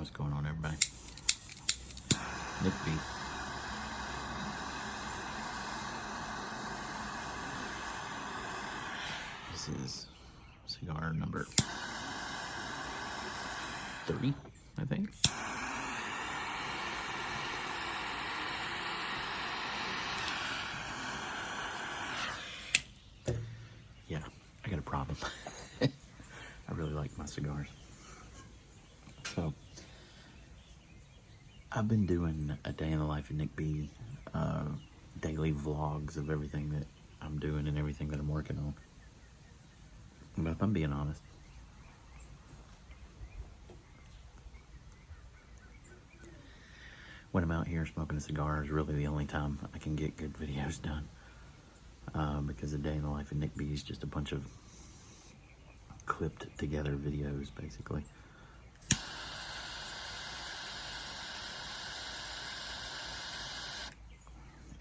What's going on, everybody? Nick B. This is cigar number 30, I think. Yeah, I got a problem. I really like my cigars. So, I've been doing a day in the life of Nick B, daily vlogs of everything that I'm doing and everything that I'm working on. But if I'm being honest, when I'm out here smoking a cigar is really the only time I can get good videos done. Because a day in the life of Nick B is just a bunch of clipped together videos, basically.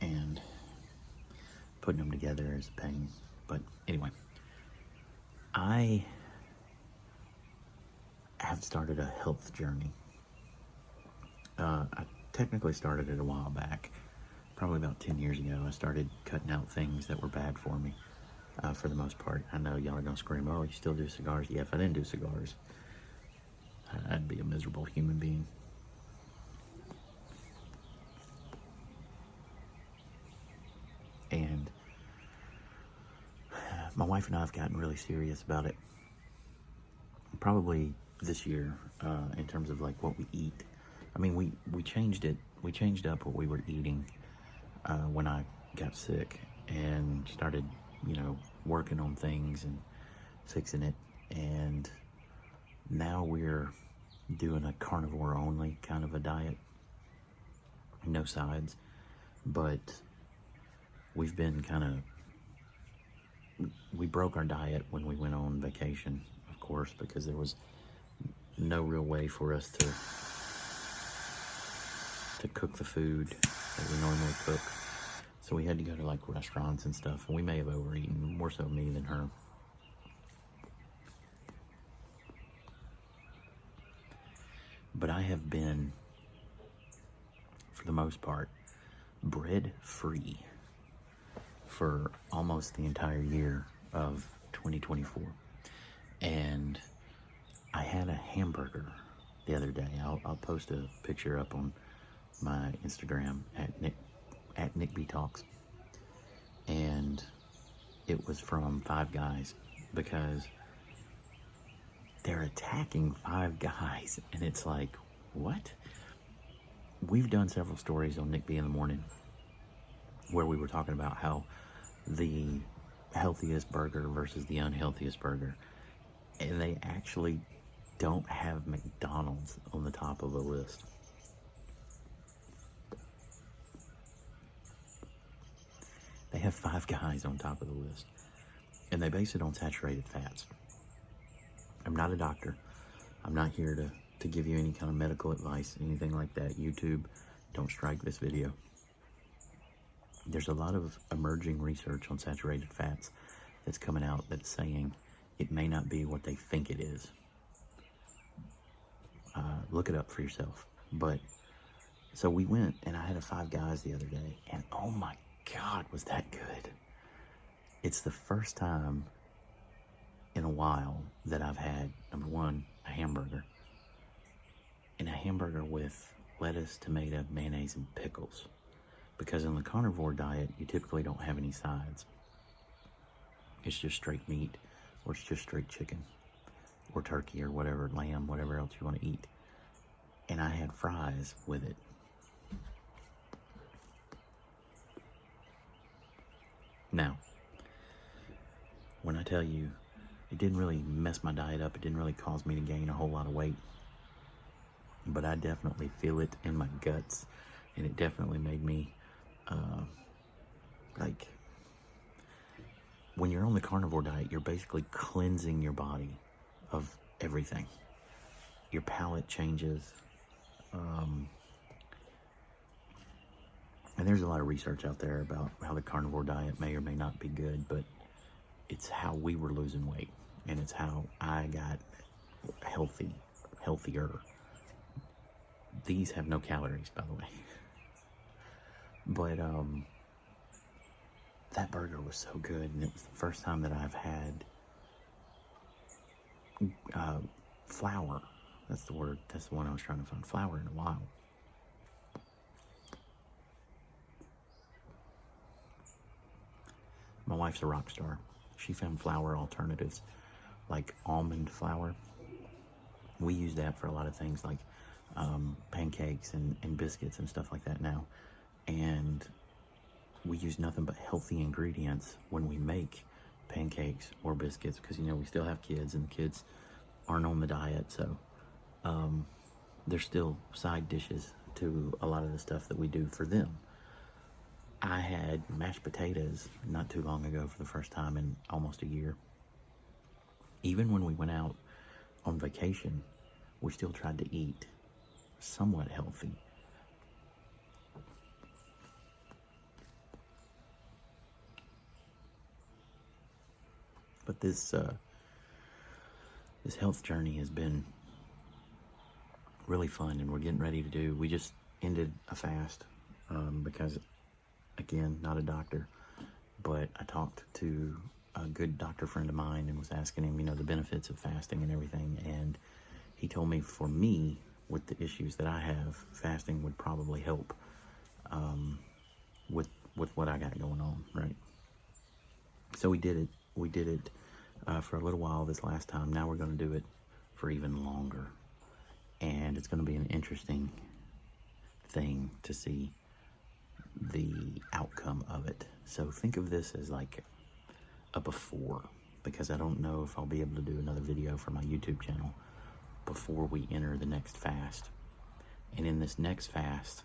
And putting them together is a pain. But anyway, I have started a health journey. I technically started it a while back, probably about 10 years ago. I started cutting out things that were bad for me, for the most part. I know y'all are gonna scream, oh, you still do cigars? Yeah, if I didn't do cigars, I'd be a miserable human being. And my wife and I have gotten really serious about it. Probably this year, in terms of like what we eat. I mean, we changed it. We changed up what we were eating when I got sick and started, working on things and fixing it. And now we're doing a carnivore only kind of a diet. No sides. But we've been we broke our diet when we went on vacation, of course, because there was no real way for us to cook the food that we normally cook. So we had to go to like restaurants and stuff, and we may have overeaten, more so me than her. But I have been, for the most part, bread free for almost the entire year of 2024. And I had a hamburger the other day. I'll post a picture up on my Instagram at Nick B Talks. And it was from Five Guys, because they're attacking Five Guys, and it's like, what? We've done several stories on Nick B in the Morning where we were talking about how the healthiest burger versus the unhealthiest burger, and they actually don't have McDonald's on the top of the list. They have Five Guys on top of the list, and they base it on saturated fats. I'm not a doctor. I'm not here to give you any kind of medical advice, anything like that. YouTube, don't strike this video. There's a lot of emerging research on saturated fats that's coming out that's saying it may not be what they think it is. Look it up for yourself. But, so we went, and I had a Five Guys the other day, and oh my God, was that good. It's the first time in a while that I've had, number one, a hamburger, and a hamburger with lettuce, tomato, mayonnaise, and pickles. Because in the carnivore diet, you typically don't have any sides. It's just straight meat, or it's just straight chicken, or turkey, or whatever, lamb, whatever else you want to eat. And I had fries with it. Now, when I tell you, it didn't really mess my diet up, it didn't really cause me to gain a whole lot of weight, but I definitely feel it in my guts, and it definitely made me, like, when you're on the carnivore diet, you're basically cleansing your body of everything. Your palate changes, and there's a lot of research out there about how the carnivore diet may or may not be good, but it's how we were losing weight, and it's how I got healthier. These have no calories, by the way. But that burger was so good, and it was the first time that I've had flour. That's the word. That's the one I was trying to find. Flour in a while. My wife's a rock star. She found flour alternatives, like almond flour. We use that for a lot of things, like pancakes and biscuits and stuff like that now. And we use nothing but healthy ingredients when we make pancakes or biscuits, because, you know, we still have kids, and the kids aren't on the diet, so they're still side dishes to a lot of the stuff that we do for them. I had mashed potatoes not too long ago for the first time in almost a year. Even when we went out on vacation, we still tried to eat somewhat healthy. But this health journey has been really fun, and we're getting ready to do. We just ended a fast because, again, not a doctor, but I talked to a good doctor friend of mine and was asking him, you know, the benefits of fasting and everything, and he told me, for me, with the issues that I have, fasting would probably help with what I got going on, right? So we did it. We did it for a little while this last time. Now we're going to do it for even longer. And it's going to be an interesting thing to see the outcome of it. So think of this as like a before, because I don't know if I'll be able to do another video for my YouTube channel before we enter the next fast. And in this next fast,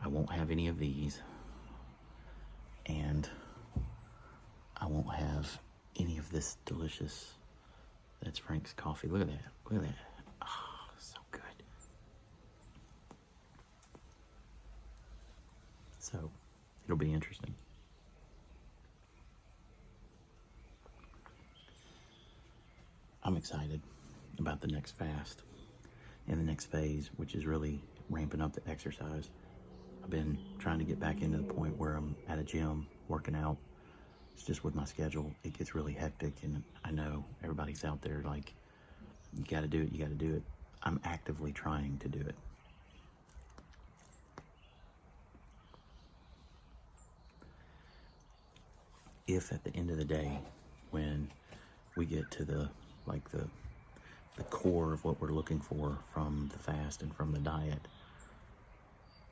I won't have any of these, and I won't have any of this delicious, that's Frank's coffee. Look at that. Look at that. Oh, so good. So it'll be interesting. I'm excited about the next fast and the next phase, which is really ramping up the exercise. I've been trying to get back into the point where I'm at a gym working out. It's just with my schedule, it gets really hectic, and I know everybody's out there like, you gotta do it, you gotta do it. I'm actively trying to do it. If at the end of the day, when we get to the core of what we're looking for from the fast and from the diet,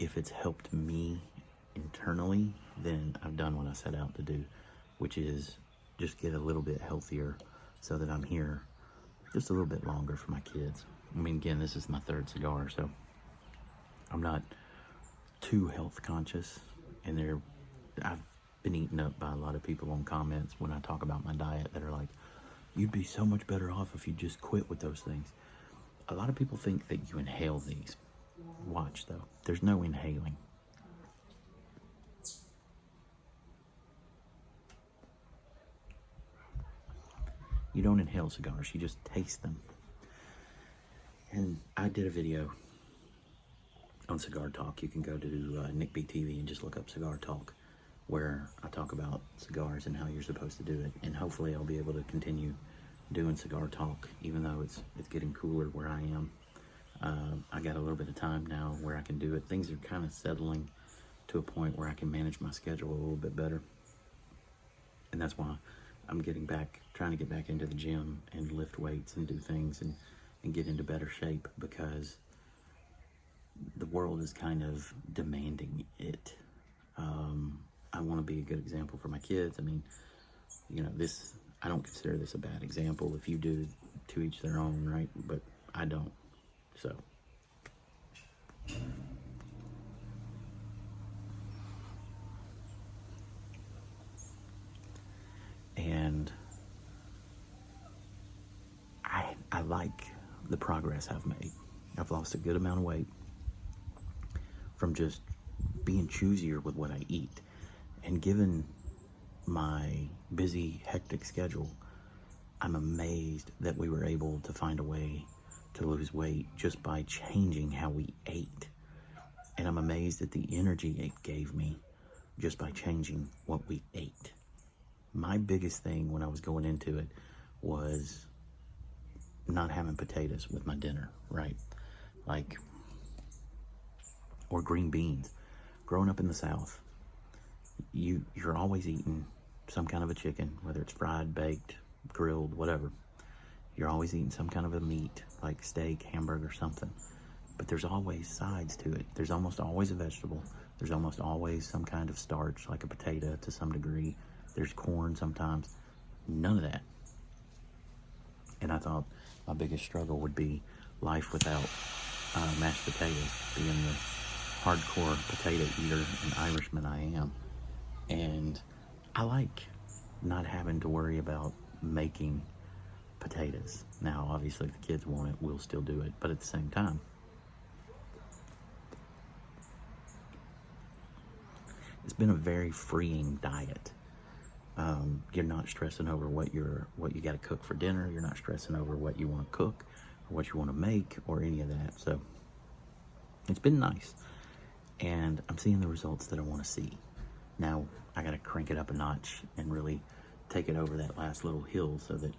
if it's helped me internally, then I've done what I set out to do, which is just get a little bit healthier so that I'm here just a little bit longer for my kids. I mean, again, this is my third cigar, so I'm not too health conscious, and I've been eaten up by a lot of people on comments when I talk about my diet that are like, you'd be so much better off if you just quit with those things. A lot of people think that you inhale these. Watch, though. There's no inhaling. You don't inhale cigars, you just taste them. And I did a video on Cigar Talk. You can go to Nick B TV and just look up Cigar Talk, where I talk about cigars and how you're supposed to do it. And hopefully I'll be able to continue doing Cigar Talk, even though it's getting cooler where I am. I got a little bit of time now where I can do it. Things are kind of settling to a point where I can manage my schedule a little bit better. And that's why I'm trying to get back into the gym and lift weights and do things and get into better shape, because the world is kind of demanding it. I want to be a good example for my kids. I mean, you know, I don't consider this a bad example. If you do, to each their own, right? But I don't. So. And I like the progress I've made. I've lost a good amount of weight from just being choosier with what I eat. And given my busy, hectic schedule, I'm amazed that we were able to find a way to lose weight just by changing how we ate. And I'm amazed at the energy it gave me just by changing what we ate. My biggest thing when I was going into it was not having potatoes with my dinner, right? Like, or green beans. Growing up in the South, you're always eating some kind of a chicken, whether it's fried, baked, grilled, whatever. You're always eating some kind of a meat, like steak, hamburger, something. But there's always sides to it. There's almost always a vegetable. There's almost always some kind of starch, like a potato to some degree. There's corn sometimes. None of that. And I thought my biggest struggle would be life without mashed potatoes, being the hardcore potato eater and Irishman I am. And I like not having to worry about making potatoes. Now, obviously, if the kids want it, we'll still do it. But at the same time, it's been a very freeing diet. You're not stressing over what you got to cook for dinner. You're not stressing over what you want to cook or what you want to make or any of that. So it's been nice, and I'm seeing the results that I want to see. Now I got to crank it up a notch and really take it over that last little hill so that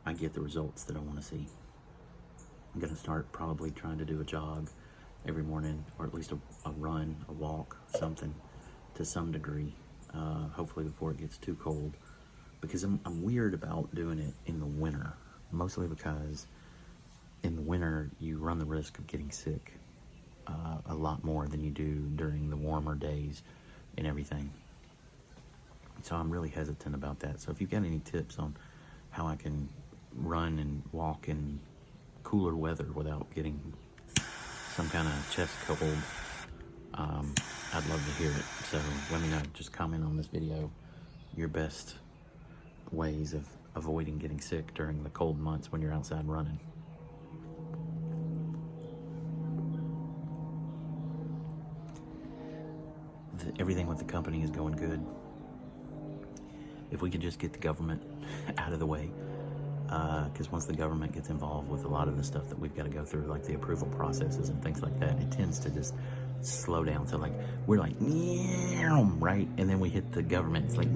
I get the results that I want to see. I'm going to start probably trying to do a jog every morning, or at least a run, a walk, something to some degree. Hopefully before it gets too cold, because I'm weird about doing it in the winter, mostly because in the winter you run the risk of getting sick a lot more than you do during the warmer days and everything. So I'm really hesitant about that. So if you've got any tips on how I can run and walk in cooler weather without getting some kind of chest cold, I'd love to hear it. So let me know. Just comment on this video your best ways of avoiding getting sick during the cold months when you're outside running. Everything with the company is going good. If we could just get the government out of the way, because once the government gets involved with a lot of the stuff that we've got to go through, like the approval processes and things like that, it tends to just slow down. So like we're like, right, and then we hit the government. It's like,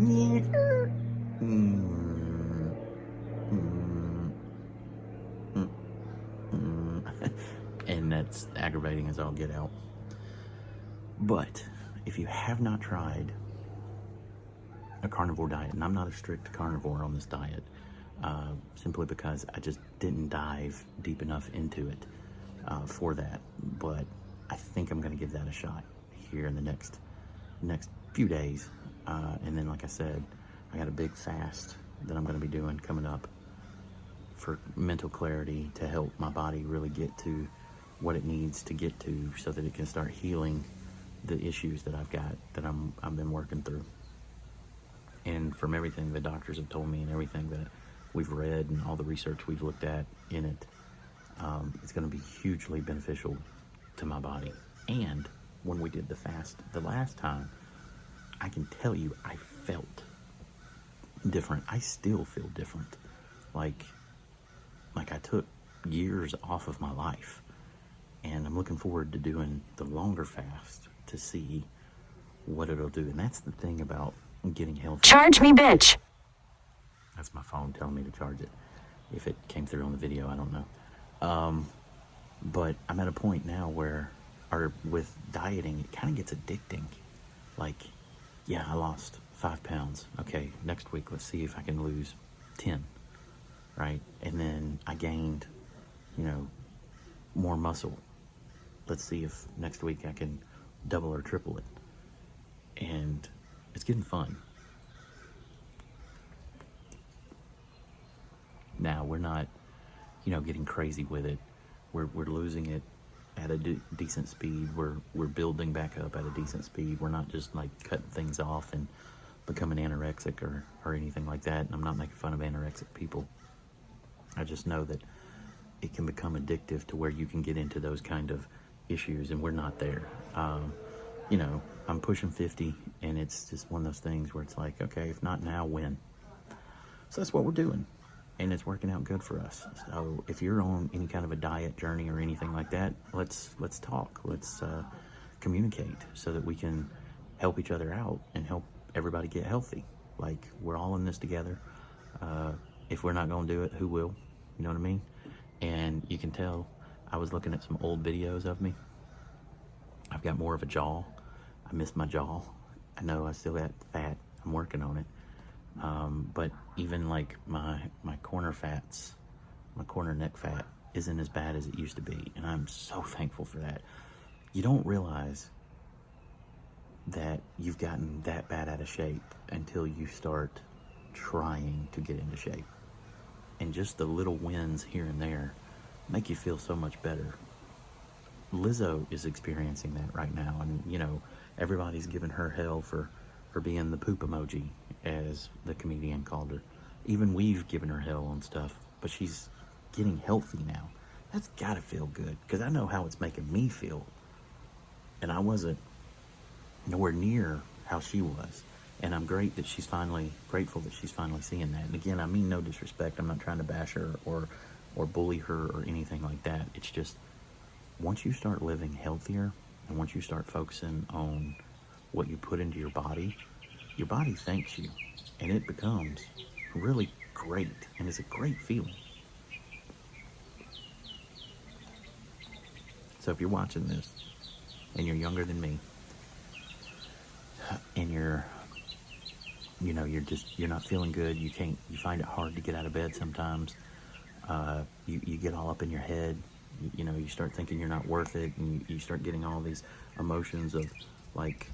and that's aggravating as all get out. But if you have not tried a carnivore diet, and I'm not a strict carnivore on this diet, simply because I just didn't dive deep enough into it for that, but I think I'm going to give that a shot here in the next few days, and then like I said, I got a big fast that I'm going to be doing coming up for mental clarity, to help my body really get to what it needs to get to so that it can start healing the issues that I've got, that I've been working through. And from everything the doctors have told me and everything that we've read and all the research we've looked at in it, it's going to be hugely beneficial to my body. And when we did the fast the last time, I can tell you I felt different. I still feel different. Like I took years off of my life, and I'm looking forward to doing the longer fast to see what it'll do. And that's the thing about getting healthy. Charge me, bitch. That's my phone telling me to charge it. If it came through on the video, I don't know. But I'm at a point now where, with dieting, it kind of gets addicting. Like, yeah, I lost 5 pounds. Okay, next week, let's see if I can lose 10, right? And then I gained, more muscle. Let's see if next week I can double or triple it. And it's getting fun. Now, we're not, getting crazy with it. We're losing it at a decent speed. We're building back up at a decent speed. We're not just like cutting things off and becoming anorexic or anything like that. And I'm not making fun of anorexic people. I just know that it can become addictive to where you can get into those kind of issues, and we're not there. I'm pushing 50, and it's just one of those things where it's like, okay, if not now, when? So that's what we're doing. and it's working out good for us. So if you're on any kind of a diet journey or anything like that, let's talk. Let's communicate so that we can help each other out and help everybody get healthy. Like, we're all in this together. If we're not going to do it, who will? You know what I mean? And you can tell, I was looking at some old videos of me. I've got more of a jaw. I miss my jaw. I know I still got fat. I'm working on it. But even like my corner fats, my corner neck fat isn't as bad as it used to be. And I'm so thankful for that. You don't realize that you've gotten that bad out of shape until you start trying to get into shape. And just the little wins here and there make you feel so much better. Lizzo is experiencing that right now. And, you know, everybody's giving her hell for being the poop emoji, as the comedian called her. Even we've given her hell on stuff, but she's getting healthy now. That's gotta feel good, because I know how it's making me feel. And I wasn't nowhere near how she was. And I'm grateful that she's finally seeing that. And again, I mean no disrespect. I'm not trying to bash her or bully her or anything like that. It's just, once you start living healthier and once you start focusing on what you put into your body thanks you, and it becomes really great, and it's a great feeling. So if you're watching this and you're younger than me, and you're not feeling good, you find it hard to get out of bed sometimes, you get all up in your head, you start thinking you're not worth it, and you start getting all these emotions of, like,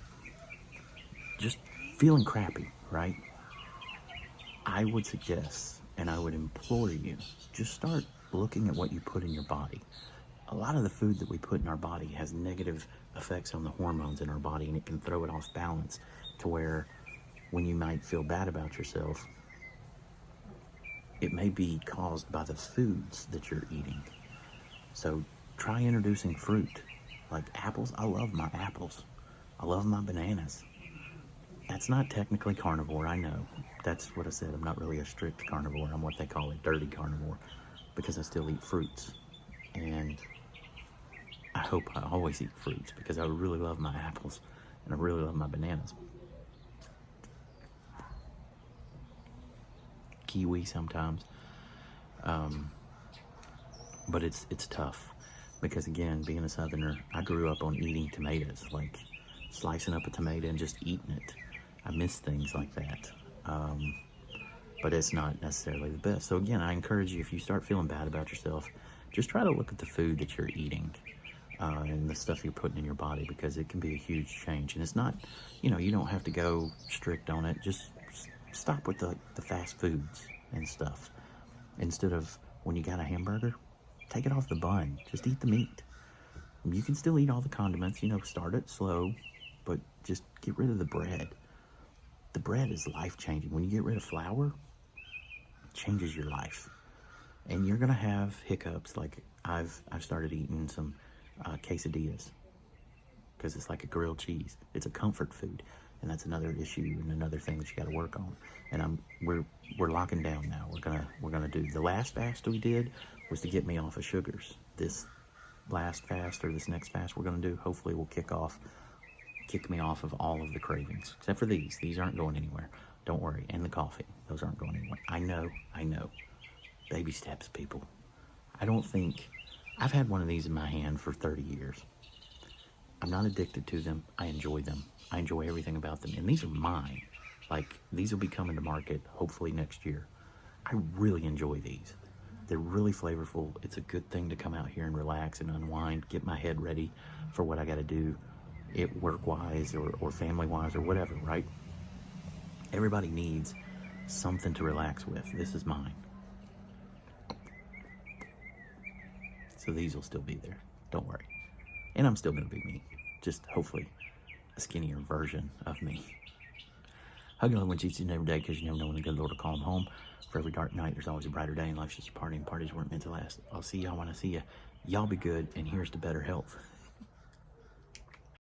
just feeling crappy, right? I would suggest, and I would implore you, just start looking at what you put in your body. A lot of the food that we put in our body has negative effects on the hormones in our body, and it can throw it off balance to where when you might feel bad about yourself, it may be caused by the foods that you're eating. So try introducing fruit, like apples. I love my apples. I love my bananas. That's not technically carnivore, I know. That's what I said. I'm not really a strict carnivore. I'm what they call a dirty carnivore, because I still eat fruits. And I hope I always eat fruits, because I really love my apples and I really love my bananas. Kiwi sometimes. But it's tough, because again, being a Southerner, I grew up on eating tomatoes, like slicing up a tomato and just eating it. I miss things like that. But it's not necessarily the best. So again, I encourage you, if you start feeling bad about yourself, just try to look at the food that you're eating, and the stuff you're putting in your body, because it can be a huge change. And it's not, you don't have to go strict on it. Just stop with the fast foods and stuff. Instead of, when you got a hamburger, take it off the bun. Just eat the meat. You can still eat all the condiments, start it slow, but just get rid of the bread. The bread is life-changing. When you get rid of flour, it changes your life. And you're gonna have hiccups. Like, I've started eating some quesadillas, because it's like a grilled cheese. It's a comfort food, and that's another issue and another thing that you got to work on. And we're locking down now. We're gonna do, the last fast we did was to get me off of sugars. This last fast, or this next fast we're gonna do, hopefully will kick me off of all of the cravings, except for these. These aren't going anywhere. Don't worry. And the coffee, those aren't going anywhere. I know. Baby steps, people. I don't think, I've had one of these in my hand for 30 years. I'm not addicted to them. I enjoy them. I enjoy everything about them. And these are mine. Like, these will be coming to market hopefully next year. I really enjoy these. They're really flavorful. It's a good thing to come out here and relax and unwind, get my head ready for what I got to do, work-wise or family-wise or whatever, right? Everybody needs something to relax with. This is mine. So these will still be there. Don't worry. And I'm still going to be me. Just hopefully a skinnier version of me. Hug and love when each and every day, because you never know when the good Lord will call them home. For every dark night, there's always a brighter day, and life's just a party, and parties weren't meant to last. I'll see y'all when I see ya. Y'all be good, and here's to better health.